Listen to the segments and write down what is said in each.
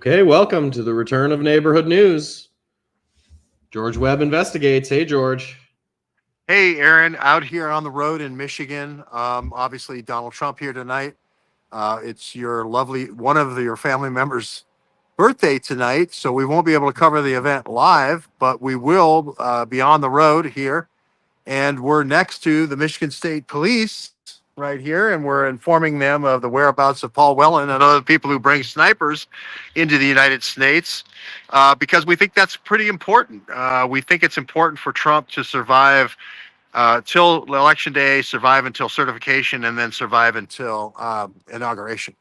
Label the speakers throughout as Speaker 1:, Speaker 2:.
Speaker 1: Okay, welcome to the return of Neighborhood News. George Webb investigates. Hey, George.
Speaker 2: Hey, Aaron, out here on the road in Michigan. Obviously, Donald Trump here tonight. It's your one of your family members' birthday tonight, so we won't be able to cover the event live, but we will be on the road here. And we're next to the Michigan State Police right here, and we're informing them of the whereabouts of Paul Whelan and other people who bring snipers into the United States because we think that's pretty important. We think it's important for Trump to survive till election day, survive until certification, and then survive until inauguration.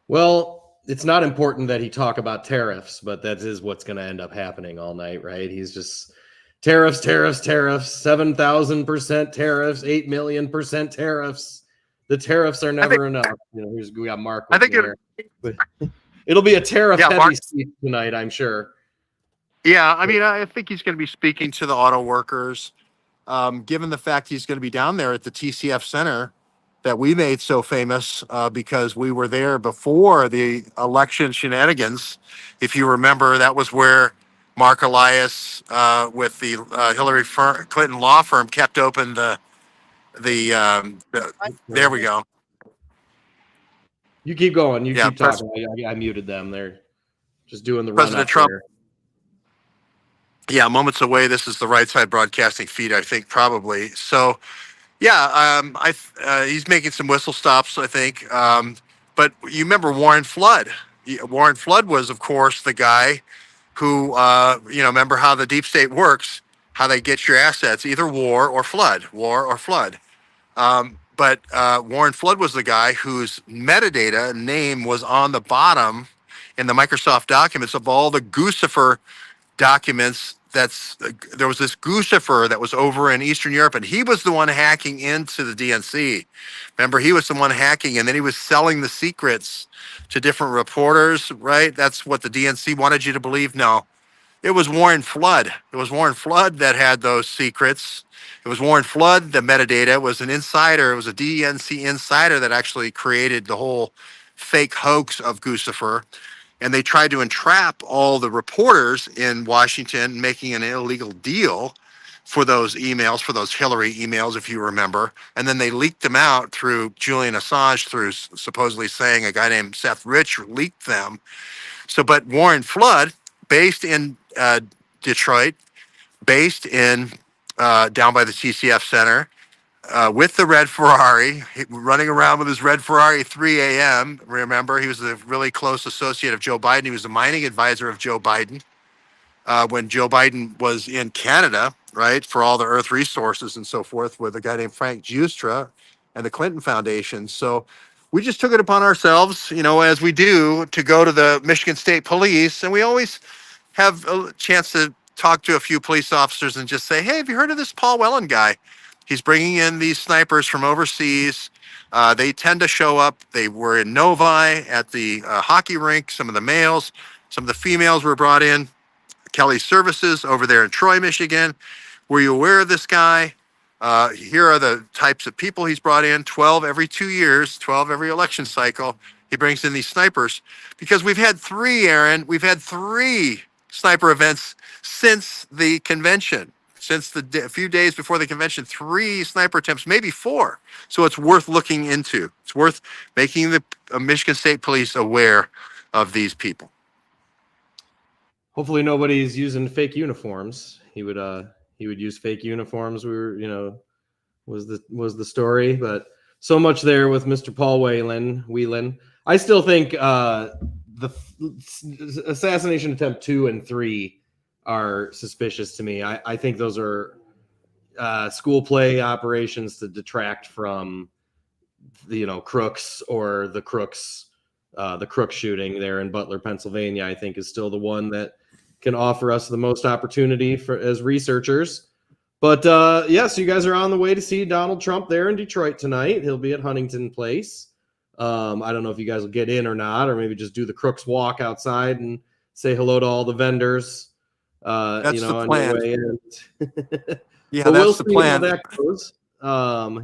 Speaker 1: Well, it's not important that he talk about tariffs, but that is what's going to end up happening all night, right? He's just tariffs, 7,000% tariffs, 8,000,000% tariffs. The tariffs are never enough. We got Mark with here. It'll be a tariff-heavy speech tonight, I'm sure.
Speaker 2: Yeah, I mean, I think he's going to be speaking to the auto workers. Given the fact he's going to be down there at the TCF Center that we made so famous because we were there before the election shenanigans. If you remember, that was where Mark Elias with the Hillary Clinton law firm kept open there we go.
Speaker 1: You keep going. You keep talking. I muted them. They're just doing the
Speaker 2: President Trump.
Speaker 1: There.
Speaker 2: Yeah, moments away. This is the Right Side Broadcasting feed, I think, probably. So, yeah, he's making some whistle stops, I think. But you remember Warren Flood. Warren Flood was, of course, the guy who, remember how the deep state works, how they get your assets, either war or flood. But Warren Flood was the guy whose metadata name was on the bottom in the Microsoft documents of all the Guccifer documents. There was this Guccifer that was over in Eastern Europe, and he was the one hacking into the DNC. Remember, he was the one hacking, and then he was selling the secrets to different reporters, right? That's what the DNC wanted you to believe. No, it was Warren Flood. It was Warren Flood that had those secrets. It was Warren Flood. The metadata was an insider. It was a DNC insider that actually created the whole fake hoax of Guccifer. And they tried to entrap all the reporters in Washington, making an illegal deal for those emails, for those Hillary emails, if you remember. And then they leaked them out through Julian Assange, through supposedly saying a guy named Seth Rich leaked them. So, but Warren Flood, based in Detroit, based in down by the TCF Center, with the red Ferrari, running around with his red Ferrari 3 a.m. Remember, he was a really close associate of Joe Biden. He was the mining advisor of Joe Biden when Joe Biden was in Canada, right, for all the earth resources and so forth, with a guy named Frank Giustra and the Clinton Foundation. So we just took it upon ourselves, as we do, to go to the Michigan State Police. And we always have a chance to talk to a few police officers and just say, hey, have you heard of this Paul Whelan guy? He's bringing in these snipers from overseas. They tend to show up. They were in Novi at the hockey rink. Some of the males, some of the females were brought in. Kelly's Services over there in Troy, Michigan. Were you aware of this guy? Here are the types of people he's brought in. 12 every 2 years, 12 every election cycle. He brings in these snipers because we've had three, Aaron. We've had 3 sniper events since the convention. Since a few days before the convention, 3 sniper attempts, maybe 4. So it's worth looking into. It's worth making the Michigan State Police aware of these people.
Speaker 1: Hopefully nobody's using fake uniforms. He would use fake uniforms. Was the story, but so much there with Mr. Paul Whelan. I still think the assassination attempt 2 and 3 are suspicious to me. I think those are school play operations to detract from crooks, or the crooks. The Crook shooting there in Butler, Pennsylvania, I think is still the one that can offer us the most opportunity as researchers. But so you guys are on the way to see Donald Trump there in Detroit tonight. He'll be at Huntington Place. I don't know if you guys will get in or not, or maybe just do the Crooks walk outside and say hello to all the vendors.
Speaker 2: That's the plan.
Speaker 1: Yeah, that's the plan. How that goes.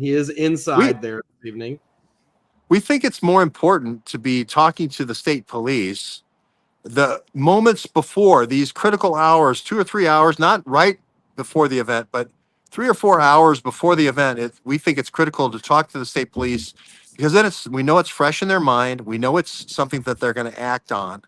Speaker 1: He is inside there this evening.
Speaker 2: We think it's more important to be talking to the state police the moments before these critical hours, 2 or 3 hours, not right before the event, but 3 or 4 hours before the event. We think it's critical to talk to the state police because then we know it's fresh in their mind. We know it's something that they're going to act on,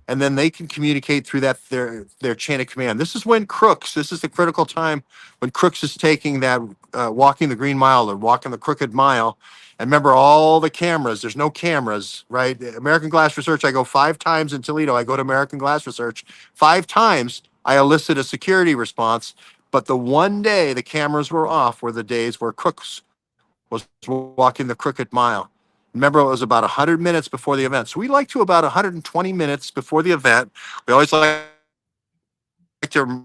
Speaker 2: and then they can communicate through that their chain of command. This is when Crooks. This is the critical time when Crooks is taking that walking the Green Mile or walking the Crooked Mile. And remember all the cameras. There's no cameras, right? American Glass Research. I go 5 times in Toledo. I go to American Glass Research 5 times. I elicit a security response. But the one day the cameras were off were the days where Crooks was walking the Crooked Mile. Remember, it was about 100 minutes before the event. So we like to about 120 minutes before the event. We always like to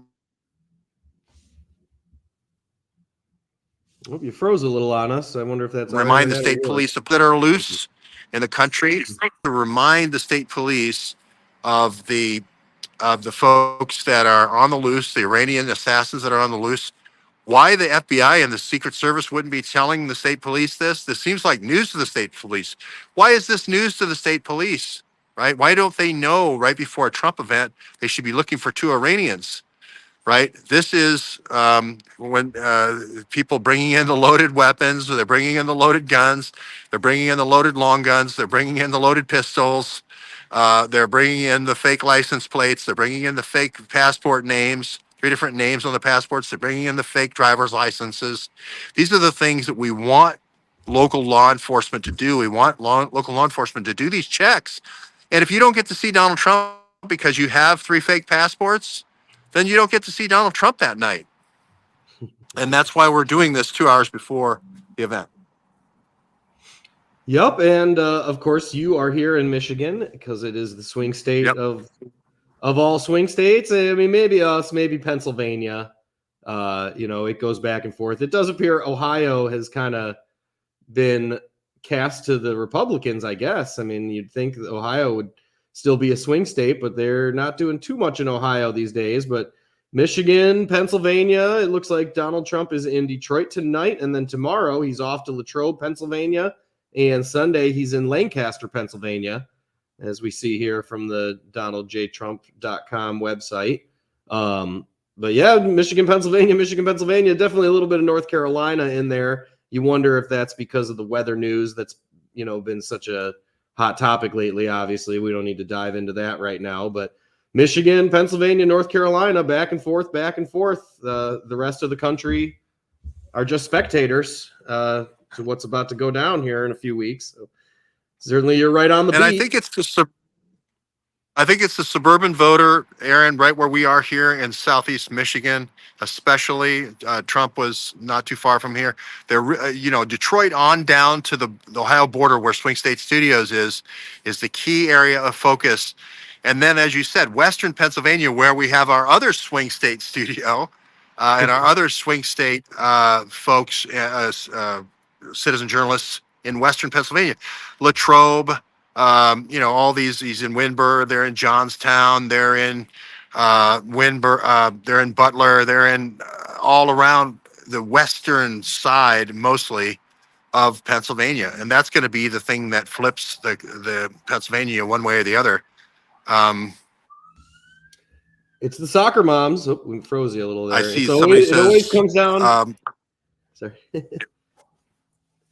Speaker 1: Oh, you froze a little on us. I wonder if that's our
Speaker 2: remind the
Speaker 1: internet or
Speaker 2: state
Speaker 1: yours.
Speaker 2: police that are loose in the country, to remind the state police of the folks that are on the loose, the Iranian assassins that are on the loose. Why the FBI and the Secret Service wouldn't be telling the state police this? This seems like news to the state police. Why is this news to the state police? Right? Why don't they know right before a Trump event they should be looking for 2 Iranians? Right? This is when people bringing in the loaded weapons, they're bringing in the loaded guns, they're bringing in the loaded long guns, they're bringing in the loaded pistols, they're bringing in the fake license plates, they're bringing in the fake passport names, 3 different names on the passports, they're bringing in the fake driver's licenses. These are the things that we want local law enforcement to do. We want local law enforcement to do these checks. And if you don't get to see Donald Trump because you have 3 fake passports, then you don't get to see Donald Trump that night. And that's why we're doing this 2 hours before the event.
Speaker 1: Yep, and of course you are here in Michigan because it is the swing state
Speaker 2: Yep.
Speaker 1: of all swing states. I mean, maybe us, maybe Pennsylvania. It goes back and forth. It does appear Ohio has kind of been cast to the Republicans, I guess. I mean, you'd think that Ohio would still be a swing state, but they're not doing too much in Ohio these days. But Michigan, Pennsylvania, it looks like Donald Trump is in Detroit tonight, and then tomorrow he's off to Latrobe, Pennsylvania, and Sunday he's in Lancaster, Pennsylvania, as we see here from the DonaldJTrump.com website. But yeah, Michigan, Pennsylvania, definitely a little bit of North Carolina in there. You wonder if that's because of the weather news that's, been such a hot topic lately. Obviously, we don't need to dive into that right now, but Michigan, Pennsylvania, North Carolina, back and forth, back and forth. The rest of the country are just spectators to what's about to go down here in a few weeks. So certainly you're right on the beat.
Speaker 2: I think it's the suburban voter, Aaron, right where we are here in Southeast Michigan, especially. Trump was not too far from here. Detroit on down to the Ohio border where Swing State Studios is the key area of focus. And then, as you said, Western Pennsylvania, where we have our other Swing State studio and our other Swing State folks, citizen journalists in Western Pennsylvania, Latrobe. All these. He's in Windber. They're in Johnstown. They're in Windber. They're in Butler. They're in all around the western side, mostly of Pennsylvania, and that's going to be the thing that flips the Pennsylvania one way or the other.
Speaker 1: It's the soccer moms. Oh, we froze you a little there.
Speaker 2: I see.
Speaker 1: It always comes down. Sorry,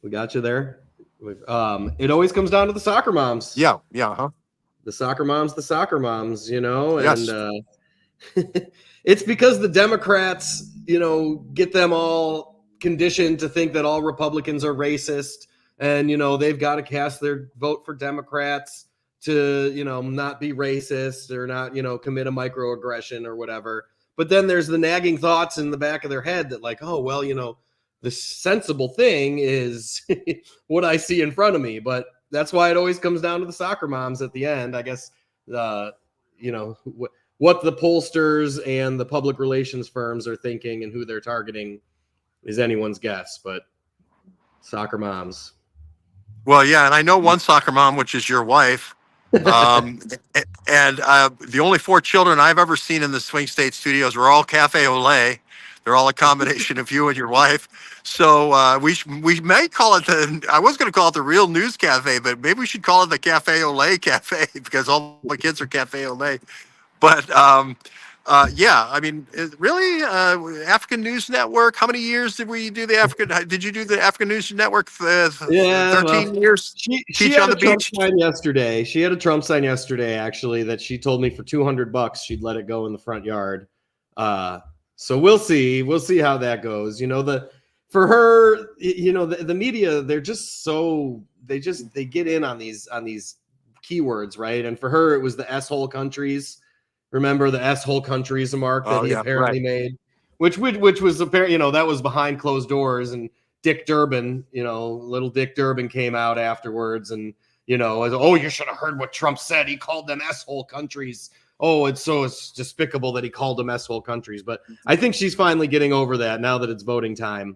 Speaker 1: we got you there. It always comes down to the soccer moms.
Speaker 2: Yeah. Huh?
Speaker 1: The soccer moms, and
Speaker 2: Yes.
Speaker 1: It's because the Democrats, get them all conditioned to think that all Republicans are racist, and they've got to cast their vote for Democrats to not be racist or not commit a microaggression or whatever. But then there's the nagging thoughts in the back of their head that like, oh well, the sensible thing is what I see in front of me. But that's why it always comes down to the soccer moms at the end. I guess, what the pollsters and the public relations firms are thinking and who they're targeting is anyone's guess, but soccer moms.
Speaker 2: Well, yeah. And I know one soccer mom, which is your wife. And the only 4 children I've ever seen in the Swing State Studios were all Cafe au Lait. They're all a combination of you and your wife. So we may call it the. I was going to call it the Real News Cafe, but maybe we should call it the Cafe Olay Cafe because all the kids are Cafe Olay. But yeah, I mean, really, African News Network. How many years did we do the African? Did you do the African News Network?
Speaker 1: Yeah, well,
Speaker 2: 13 years.
Speaker 1: she
Speaker 2: Teach
Speaker 1: had
Speaker 2: on
Speaker 1: a
Speaker 2: the
Speaker 1: Trump
Speaker 2: beach.
Speaker 1: sign yesterday. She had a Trump sign yesterday, actually, that she told me for $200 she'd let it go in the front yard. So we'll see. We'll see how that goes. You know, for her, you know, the media, they're just so they get in on these keywords, right? And for her, it was the S-hole countries. Remember the S-hole countries mark that
Speaker 2: Oh
Speaker 1: he
Speaker 2: yeah,
Speaker 1: apparently
Speaker 2: right.
Speaker 1: made, which was apparent, you know, that was behind closed doors. And Dick Durbin, you know, little Dick Durbin came out afterwards and, you know, as, oh, you should have heard what Trump said. He called them S-hole countries. Oh, it's despicable that he called them S-hole countries. But I think she's finally getting over that now that it's voting time.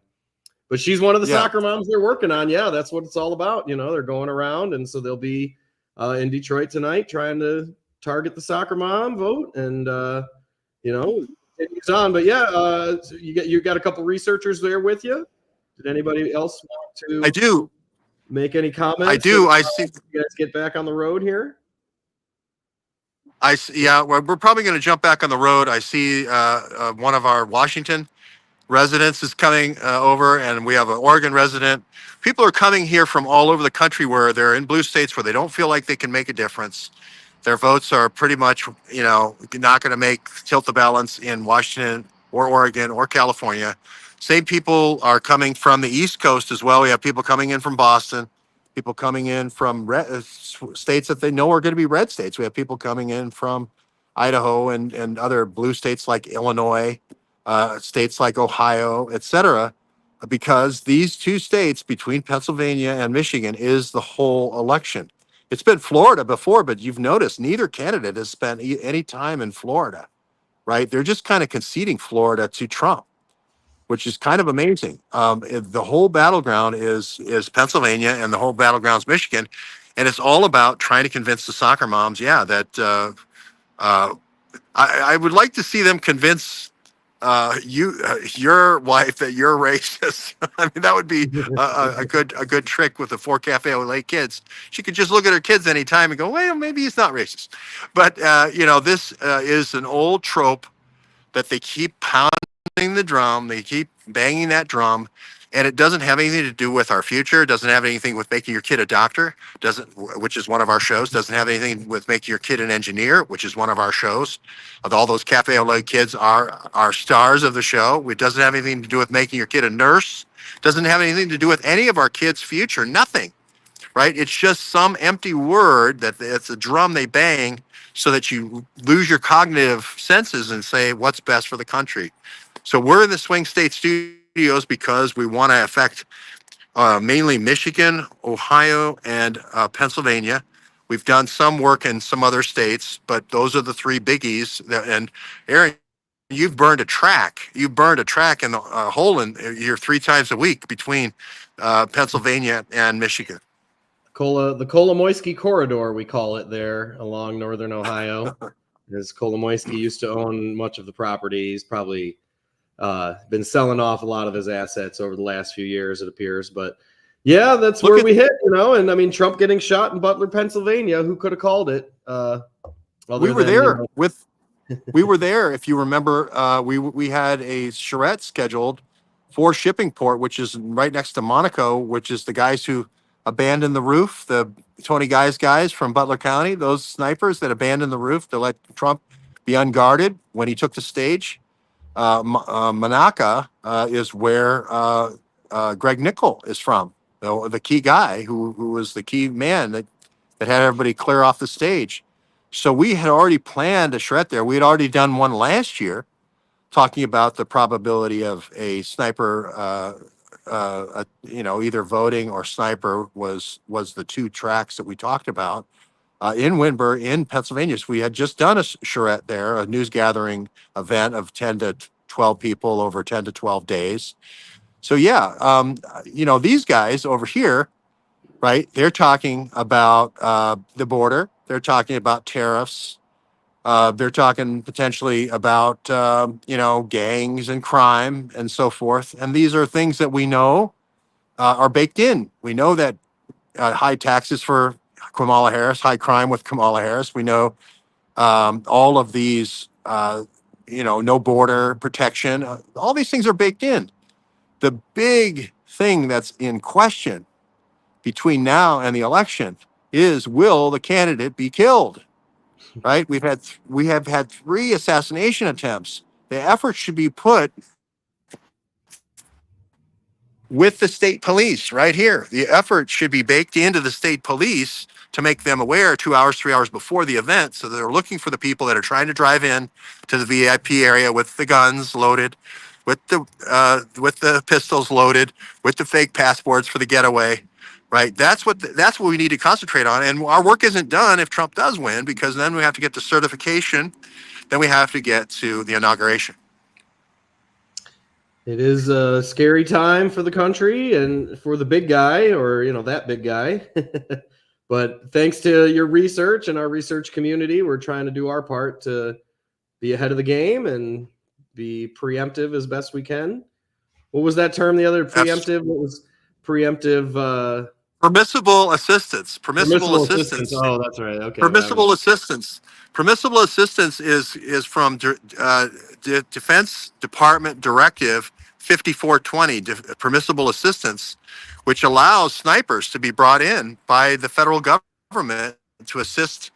Speaker 1: But she's one of the
Speaker 2: Yeah.
Speaker 1: soccer moms they're working on. Yeah, that's what it's all about. You know, they're going around. And so they'll be in Detroit tonight trying to target the soccer mom vote. And, you know, it's on. But yeah, so you got a couple researchers there with you. Did anybody else want
Speaker 2: I
Speaker 1: to
Speaker 2: do.
Speaker 1: make any
Speaker 2: I
Speaker 1: comments?
Speaker 2: do. I see.
Speaker 1: You guys get back on the road here.
Speaker 2: Yeah. We're probably going to jump back on the road. I see one of our Washington residents is coming over, and we have an Oregon resident. People are coming here from all over the country where they're in blue states where they don't feel like they can make a difference. Their votes are pretty much, you know, not going to make tilt the balance in Washington or Oregon or California. Same people are coming from the East Coast as well. We have people coming in from Boston, people coming in from states that they know are going to be red states. We have people coming in from Idaho and other blue states like Illinois, states like Ohio, et cetera, because these two states between Pennsylvania and Michigan is the whole election. It's been Florida before, but you've noticed neither candidate has spent any time in Florida, right? They're just kind of conceding Florida to Trump, which is kind of amazing. The whole battleground is Pennsylvania, and the whole battleground is Michigan, and it's all about trying to convince the soccer moms, yeah, that I would like to see them convince your wife that you're racist. I mean, that would be a good trick with the four Cafe au Lait kids. She could just look at her kids anytime and go, well, maybe he's not racist. But you know, this is an old trope that they keep pounding the drum. They keep banging that drum, and it doesn't have anything to do with our future. It doesn't have anything with making your kid a doctor. Doesn't, which is one of our shows. Doesn't have anything with making your kid an engineer, which is one of our shows. All those Cafe au Lait kids are stars of the show. It doesn't have anything to do with making your kid a nurse. Doesn't have anything to do with any of our kids' future. Nothing, right? It's just some empty word that it's a drum they bang so that you lose your cognitive senses and say what's best for the country. So we're in the Swing State Studios because we want to affect mainly Michigan, Ohio, and Pennsylvania. We've done some work in some other states, but those are the three biggies. And Aaron, you've burned a track. You burned a track in the hole in here 3 times a week between Pennsylvania and Michigan.
Speaker 1: The Kolomoisky corridor, we call it there along northern Ohio. As Kolomoisky used to own much of the property. He's probably been selling off a lot of his assets over the last few years, it appears. But yeah, that's where we hit, you know. And I mean, Trump getting shot in Butler, Pennsylvania. Who could have called it?
Speaker 2: We were there with. We were there, if you remember. We had a charrette scheduled for Shippingport, which is right next to Monaco, which is the guys who abandoned the roof, the Tony guys from Butler County, those snipers that abandoned the roof to let Trump be unguarded when he took the stage. Monaco is where Greg Nickel is from, the key guy who was the key man that had everybody clear off the stage. So we had already planned a charrette there. We had already done one last year, talking about the probability of a sniper, either voting or sniper was the two tracks that we talked about in Windber in Pennsylvania. So we had just done a charrette there, a news gathering event of 10 to 12 people over 10 to 12 days. So yeah, these guys over here, right? They're talking about the border. They're talking about tariffs. They're talking potentially about gangs and crime and so forth. And these are things that we know are baked in. We know that high taxes for Kamala Harris, high crime with Kamala Harris. We know all of these, no border protection. All these things are baked in. The big thing that's in question between now and the election is, will the candidate be killed? Right? We have had 3 assassination attempts. The effort should be put with the state police right here. The effort should be baked into the state police to make them aware 2 hours, 3 hours before the event. So they're looking for the people that are trying to drive in to the VIP area with the guns loaded, with the pistols loaded, with the fake passports for the getaway. Right. That's what we need to concentrate on. And our work isn't done if Trump does win, because then we have to get the certification. Then we have to get to the inauguration.
Speaker 1: It is a scary time for the country and for the big guy, or that big guy. But thanks to your research and our research community, we're trying to do our part to be ahead of the game and be preemptive as best we can. What was that term? The other preemptive? What was preemptive?
Speaker 2: Permissible assistance.
Speaker 1: Permissible assistance. Oh, that's right. Okay.
Speaker 2: Permissible assistance. Permissible assistance is from Defense Department Directive 5420, permissible assistance, which allows snipers to be brought in by the federal government to assist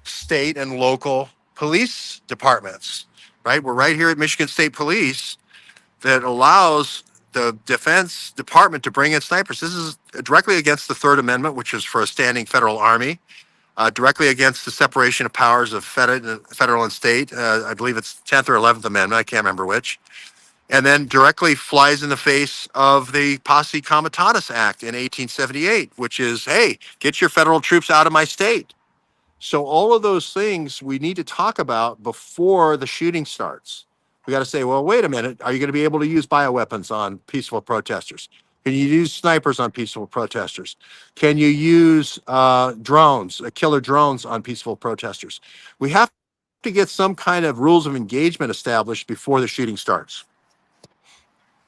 Speaker 2: state and local police departments. Right? We're right here at Michigan State Police that allows the Defense Department to bring in snipers. This is directly against the Third Amendment, which is for a standing federal army. Directly against the separation of powers of federal and state. I believe it's 10th or 11th Amendment. I can't remember which. And then directly flies in the face of the Posse Comitatus Act in 1878, which is, hey, get your federal troops out of my state. So all of those things we need to talk about before the shooting starts. We got to say, well, wait a minute. Are you going to be able to use bioweapons on peaceful protesters? Can you use snipers on peaceful protesters? Can you use drones, killer drones on peaceful protesters? We have to get some kind of rules of engagement established before the shooting starts.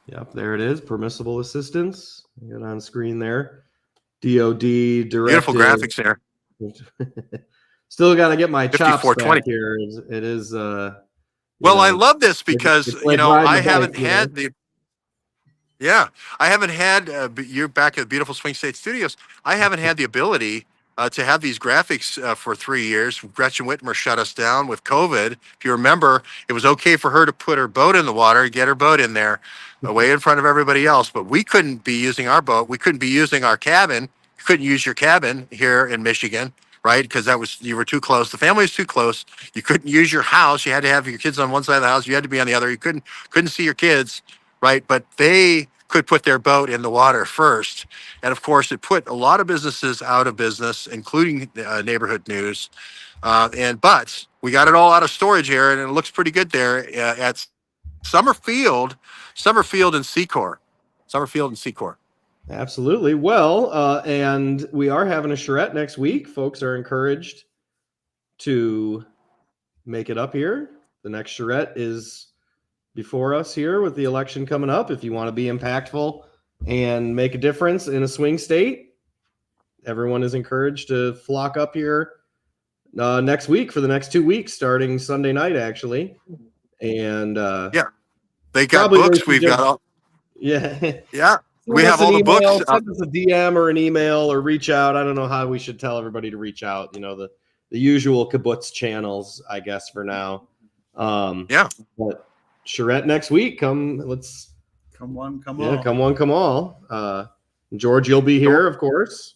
Speaker 1: Yep, there it is. Permissible assistance. You got on screen there. DOD directive.
Speaker 2: Beautiful graphics there.
Speaker 1: Still got to get my chops back here. It is.
Speaker 2: Well, I love this because I haven't had the. Yeah, I haven't had, you're back at Beautiful Swing State Studios. I haven't had the ability to have these graphics for 3 years. Gretchen Whitmer shut us down with COVID. If you remember, it was okay for her to put her boat in the water, get her boat in there, away in front of everybody else. But we couldn't be using our boat. We couldn't be using our cabin. You couldn't use your cabin here in Michigan, right? Because you were too close. The family was too close. You couldn't use your house. You had to have your kids on one side of the house. You had to be on the other. You couldn't see your kids, right? But they could put their boat in the water first. And of course, it put a lot of businesses out of business, including neighborhood news. But we got it all out of storage here, and it looks pretty good there at Summerfield and Secor. Summerfield and Secor.
Speaker 1: Absolutely. Well, and we are having a charrette next week. Folks are encouraged to make it up here. The next charrette is before us here with the election coming up. If you want to be impactful and make a difference in a swing state, everyone is encouraged to flock up here next week for the next 2 weeks, starting Sunday night, actually. And
Speaker 2: they got books. We've got all.
Speaker 1: Yeah.
Speaker 2: Yeah. We have all the books.
Speaker 1: Send us a DM or an email or reach out. I don't know how we should tell everybody to reach out. The usual kibbutz channels, I guess, for now. But charrette next week. Come one, come all. Yeah, come one, come all. George, you'll be here, of course.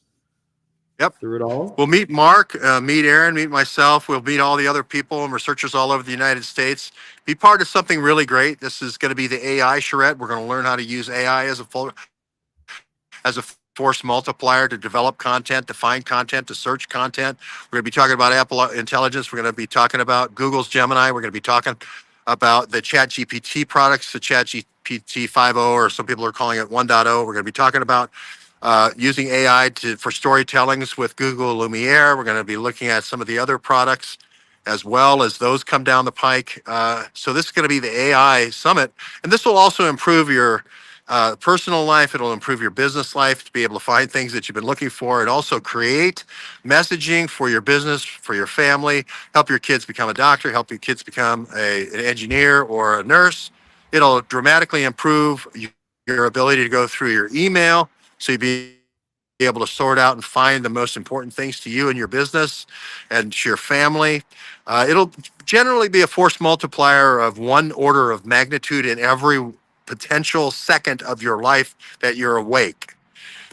Speaker 2: Yep.
Speaker 1: Through it all.
Speaker 2: We'll meet Mark, meet Aaron, meet myself. We'll meet all the other people and researchers all over the United States. Be part of something really great. This is going to be the AI charrette. We're going to learn how to use AI as a force multiplier to develop content, to find content, to search content. We're going to be talking about Apple Intelligence. We're going to be talking about Google's Gemini. We're going to be talking about the ChatGPT products, the ChatGPT 5.0, or some people are calling it 1.0. We're going to be talking about using AI for storytellings with Google Lumiere. We're going to be looking at some of the other products. as well as those come down the pike. So this is going to be the AI summit, and this will also improve your personal life. It'll improve your business life to be able to find things that you've been looking for, and also create messaging for your business, for your family, help your kids become a doctor, help your kids become an engineer or a nurse. It'll dramatically improve your ability to go through your email, so you'll be able to sort out and find the most important things to you and your business and to your family. It'll generally be a force multiplier of one order of magnitude in every potential second of your life that you're awake.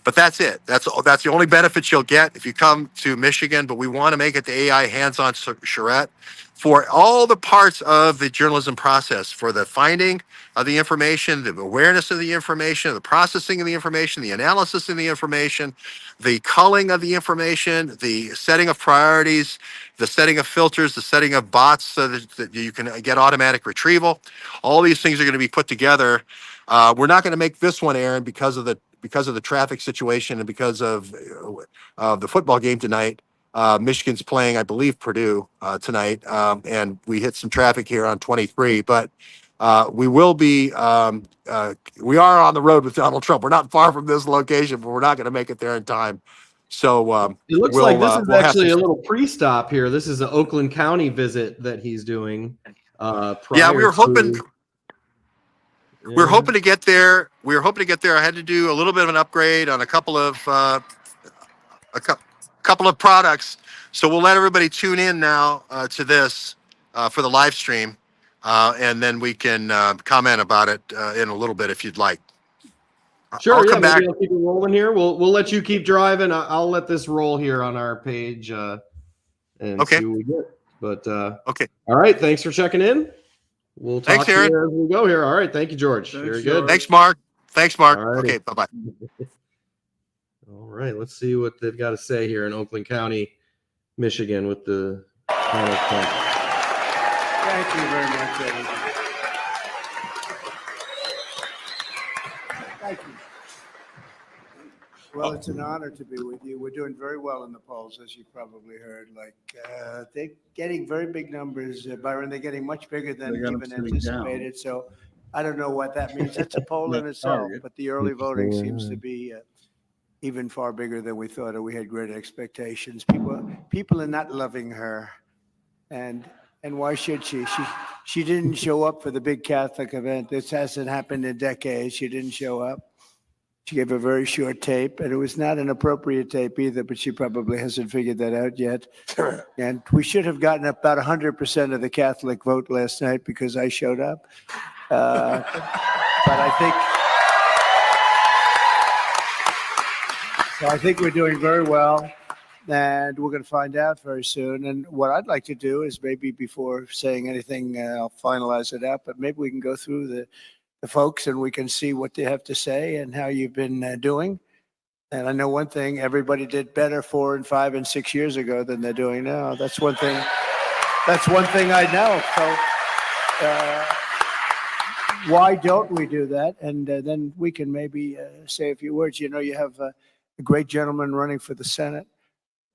Speaker 2: But that's it. That's the only benefits you'll get if you come to Michigan. But we want to make it the AI hands-on charrette for all the parts of the journalism process, for the finding of the information, the awareness of the information, the processing of the information, the analysis of the information, the culling of the information, the setting of priorities, the setting of filters, the setting of bots so that you can get automatic retrieval. All these things are going to be put together. We're not going to make this one, Aaron, because of the traffic situation and because of the football game tonight. Michigan's playing, I believe, Purdue tonight, and we hit some traffic here on 23. But we will be. We are on the road with Donald Trump. We're not far from this location, but we're not going to make it there in time. So
Speaker 1: It looks like this is actually a little pre-stop here. This is an Oakland County visit that he's doing.
Speaker 2: Yeah, we were hoping.
Speaker 1: Yeah.
Speaker 2: We're hoping to get there. We were hoping to get there. I had to do a little bit of an upgrade on a couple of products. So we'll let everybody tune in now to this for the live stream, and then we can comment about it in a little bit if you'd like.
Speaker 1: Sure.
Speaker 2: I'll
Speaker 1: Yeah,
Speaker 2: come back.
Speaker 1: maybe I'll keep it rolling here. We'll let you keep driving. I'll let this roll here on our page and see what we get. But
Speaker 2: okay.
Speaker 1: All right. Thanks for checking in. We'll talk
Speaker 2: Thanks, Aaron.
Speaker 1: to you as we go here. All right. Thank you, George.
Speaker 3: Thanks,
Speaker 1: Very good.
Speaker 2: Thanks, Mark. Thanks, Mark.
Speaker 1: All righty.
Speaker 2: Okay. Bye-bye.
Speaker 1: All right. Let's see what they've got to say here in Oakland County, Michigan, with the Donald Trump.
Speaker 3: Thank you very much, everybody. Thank you. Well, it's an honor to be with you. We're doing very well in the polls, as you probably heard. They're getting very big numbers, Byron. They're getting much bigger than even anticipated. So I don't know what that means. It's a poll in itself, but the early voting seems to be even far bigger than we thought, or we had great expectations. People are not loving her, and why should she? She didn't show up for the big Catholic event. This hasn't happened in decades. She didn't show up. She gave a very short tape, and it was not an appropriate tape either, but she probably hasn't figured that out yet. And we should have gotten about 100% of the Catholic vote last night because I showed up. But I think we're doing very well, and we're going to find out very soon. And what I'd like to do is maybe before saying anything, I'll finalize it out, but maybe we can go through the folks and we can see what they have to say and how you've been doing. And I know one thing, everybody did better 4 and 5 and 6 years ago than they're doing now. That's one thing I know. So why don't we do that? And then we can maybe say a few words. You know, you have a great gentleman running for the Senate,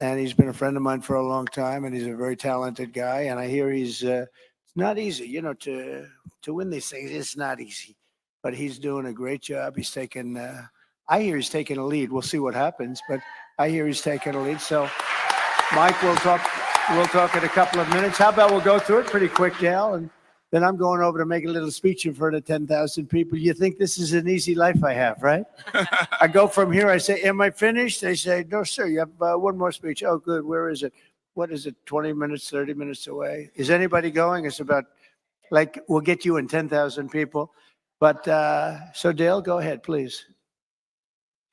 Speaker 3: and he's been a friend of mine for a long time, and he's a very talented guy. And I hear he's it's not easy, you know, to win these things. It's not easy. But he's doing a great job. He's taken, I hear he's taking a lead. We'll see what happens, but I hear he's taking a lead. So, Mike, we'll talk in a couple of minutes. How about we'll go through it pretty quick, Dale, and then I'm going over to make a little speech in front of 10,000 people. You think this is an easy life I have, right? I go from here, I say, am I finished? They say, no, sir, you have one more speech. Oh, good. Where is it? What is it, 20 minutes, 30 minutes away? Is anybody going? It's about, we'll get you in 10,000 people. But so Dale, go ahead, please.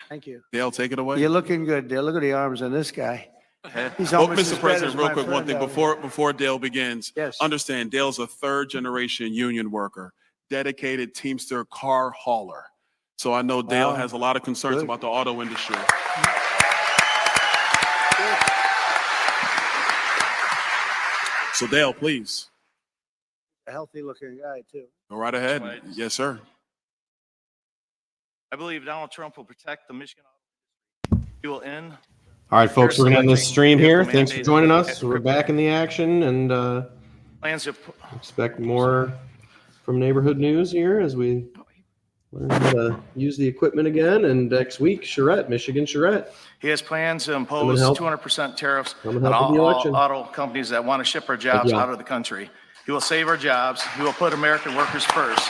Speaker 3: Thank you.
Speaker 4: Dale, take it away.
Speaker 3: You're looking good, Dale. Look at the arms on this guy. He's
Speaker 4: Oh,
Speaker 3: almost
Speaker 4: Mr. President, real quick, one thing
Speaker 3: before.
Speaker 4: before Dale begins.
Speaker 3: Yes.
Speaker 4: Understand, Dale's a third-generation union worker, dedicated Teamster car hauler. So I know Dale has a lot of concerns about the auto industry. So Dale, please.
Speaker 3: A healthy-looking guy, too.
Speaker 4: Go right ahead.
Speaker 5: Right.
Speaker 4: Yes, sir.
Speaker 5: I believe Donald Trump will protect the Michigan auto industry. He will end
Speaker 1: All right, folks, we're going to end this stream here. Thanks for joining us.
Speaker 5: Mandated
Speaker 1: We're back in the action and
Speaker 5: Plans to
Speaker 1: expect more from neighborhood news here as we learn how to use the equipment again. And next week, Charette, Michigan Charette.
Speaker 5: He has plans to impose
Speaker 1: help.
Speaker 5: 200% tariffs
Speaker 1: Come and
Speaker 5: on
Speaker 1: help with the
Speaker 5: all
Speaker 1: election.
Speaker 5: auto companies that want to ship our jobs
Speaker 1: you.
Speaker 5: out of the country. He will save our jobs. He will put American workers first.